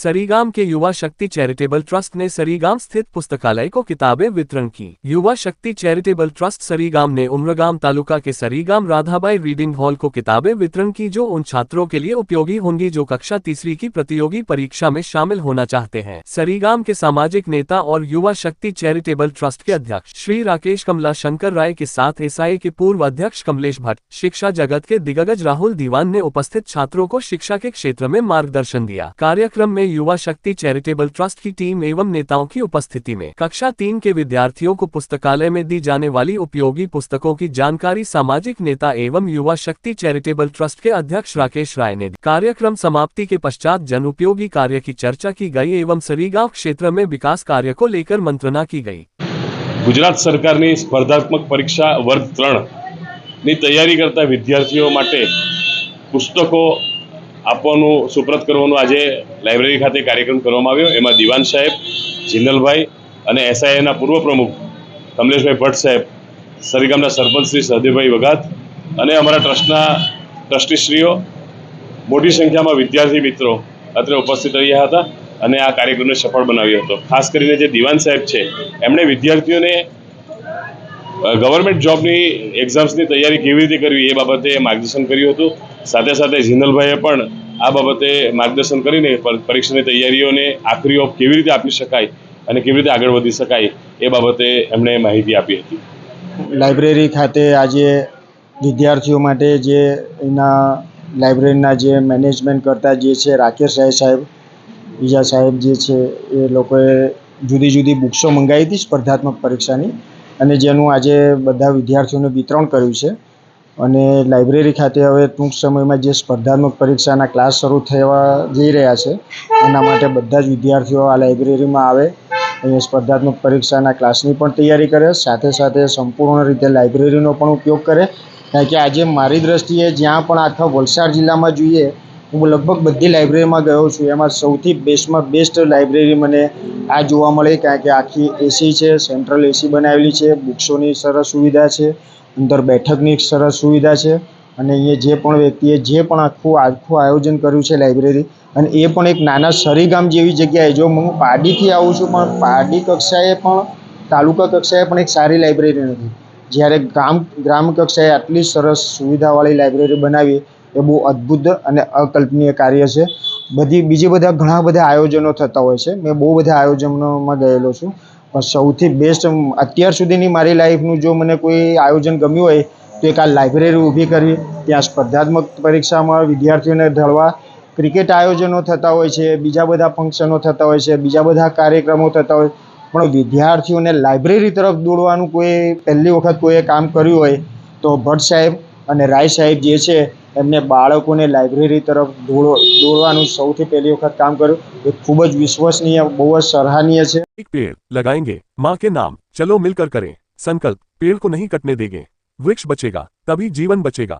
सरीगाम के युवा शक्ति चैरिटेबल ट्रस्ट ने सरीगाम स्थित पुस्तकालय को किताबें वितरण की। युवा शक्ति चैरिटेबल ट्रस्ट सरीगाम ने उमरगाम तालुका के सरीगाम राधाबाई रीडिंग हॉल को किताबें वितरण की, जो उन छात्रों के लिए उपयोगी होंगी जो कक्षा तीसरी की प्रतियोगी परीक्षा में शामिल होना चाहते हैं। सरीगाम के सामाजिक नेता और युवा शक्ति चैरिटेबल ट्रस्ट के अध्यक्ष श्री राकेश कमला शंकर राय के साथ एसआई के पूर्व अध्यक्ष कमलेश भट्ट, शिक्षा जगत के दिग्गज राहुल दीवान ने उपस्थित छात्रों को शिक्षा के क्षेत्र में मार्गदर्शन दिया। कार्यक्रम में युवा शक्ति चैरिटेबल ट्रस्ट की टीम एवं नेताओं की उपस्थिति में कक्षा 3 के विद्यार्थियों को पुस्तकालय में दी जाने वाली उपयोगी पुस्तकों की जानकारी सामाजिक नेता एवं युवा शक्ति चैरिटेबल ट्रस्ट के अध्यक्ष राकेश राय ने दी। कार्यक्रम समाप्ति के पश्चात जन उपयोगी कार्य की चर्चा की गई एवं सरीगांव क्षेत्र में विकास कार्य को लेकर मंत्रणा की गई। गुजरात सरकारनी स्पर्धात्मक परीक्षा वर्ग 3 ની તૈયારી કરતા વિદ્યાર્થીઓ માટે પુસ્તકો આપવાનું સુપ્રત કરવાનો આજે લાઇબ્રેરી ખાતે કાર્યક્રમ કરવામાં આવ્યો। એમાં દિવાન સાહેબ, જિંદલભાઈ અને એસઆઈના પૂર્વ પ્રમુખ કમલેશભાઈ ભટ્ટ સાહેબ, સરીગામના સરપંચ શ્રી સહદેવભાઈ વગાત અને અમારા ટ્રસ્ટના ટ્રસ્ટીશ્રીઓ મોટી સંખ્યામાં વિદ્યાર્થી મિત્રો અત્રે ઉપસ્થિત રહ્યા હતા અને આ કાર્યક્રમને સફળ બનાવ્યો હતો। ખાસ કરીને જે દિવાન સાહેબ છે એમણે વિદ્યાર્થીઓને ગવર્મેન્ટ જોબની એક્ઝામ્સની તૈયારી કેવી રીતે કરવી એ બાબતે માર્ગદર્શન કર્યું હતું। સાથે સાથે જિંદલભાઈએ પણ આ બાબતે માર્ગદર્શન કરીને પરીક્ષાની તૈયારીઓને આખરી ઓપ કેવી રીતે આપી શકાય અને કેવી રીતે આગળ વધી શકાય એ બાબતે એમણે માહિતી આપી હતી। લાઇબ્રેરી ખાતે આજે વિદ્યાર્થીઓ માટે જે એના લાઇબ્રેરીના જે મેનેજમેન્ટ કરતા જે છે રાકેશ રાય સાહેબ, બીજા સાહેબ જે છે એ લોકોએ જુદી જુદી બુક્સો મંગાવી હતી સ્પર્ધાત્મક પરીક્ષાની અને જેનું આજે બધા વિદ્યાર્થીઓને વિતરણ કર્યું છે। અને લાઇબ્રેરી ખાતે હવે ટૂંક સમયમાં જે સ્પર્ધાત્મક પરીક્ષાના ક્લાસ શરૂ થવા જઈ રહ્યા છે એના માટે બધા જ વિદ્યાર્થીઓ આ લાઇબ્રેરીમાં આવે અને સ્પર્ધાત્મક પરીક્ષાના ક્લાસની પણ તૈયારી કરે, સાથે સાથે સંપૂર્ણ રીતે લાઇબ્રેરીનો પણ ઉપયોગ કરે। કારણ કે આજે મારી દ્રષ્ટિએ જ્યાં પણ આખા વલસાડ જિલ્લામાં જોઈએ હું લગભગ બધી લાઇબ્રેરીમાં ગયો છું, એમાં સૌથી બેસ્ટમાં બેસ્ટ લાઇબ્રેરી મને આ જોવા મળી। કારણ કે આખી એસી છે, સેન્ટ્રલ એસી બનાવેલી છે, બુક્સોની સરસ સુવિધા છે, અંદર બેઠકની સરસ સુવિધા છે અને અહીંયા જે પણ વ્યક્તિએ જે પણ આખું આયોજન કર્યું છે લાઇબ્રેરી, અને એ પણ એક નાના સરીગામ જેવી જગ્યાએ, જો હું પાડીથી આવું છું પણ પાડી કક્ષાએ પણ તાલુકા કક્ષાએ પણ એક સારી લાઇબ્રેરી નથી, જ્યારે ગ્રામ કક્ષાએ આટલી સરસ સુવિધાવાળી લાઇબ્રેરી બનાવી એ બહુ અદ્ભુત અને અકલ્પનીય કાર્ય છે। બીજા ઘણા બધા આયોજનો થતા હોય છે, મેં બહુ બધા આયોજનોમાં ગયેલો છું, પણ સૌથી બેસ્ટ અત્યાર સુધીની મારી લાઈફનું જો મને કોઈ આયોજન ગમ્યું હોય તો એક આ લાઇબ્રેરી ઊભી કરવી, ત્યાં સ્પર્ધાત્મક પરીક્ષામાં વિદ્યાર્થીઓને ઢળવા ક્રિકેટ આયોજનો થતા હોય છે, બીજા બધા ફંક્શનો થતા હોય છે, બીજા બધા કાર્યક્રમો થતા હોય, પણ વિદ્યાર્થીઓને લાઇબ્રેરી તરફ દોડવાનું કોઈ પહેલી વખત કોઈએ કામ કર્યું હોય તો ભટ્ટ સાહેબ અને રાય સાહેબ જે છે એમને બાળકોને લાઇબ્રેરી તરફ દોડવાનું સૌથી પહેલી વખત કામ કર્યું। એ ખૂબ જ વિશ્વસનીય, બહુ જ સરાहनीय છે। एक पेड़ लगाएंगे माँ के नाम, चलो मिलकर करें संकल्प, पेड़ को नहीं कटने देंगे, वृक्ष बचेगा तभी जीवन बचेगा।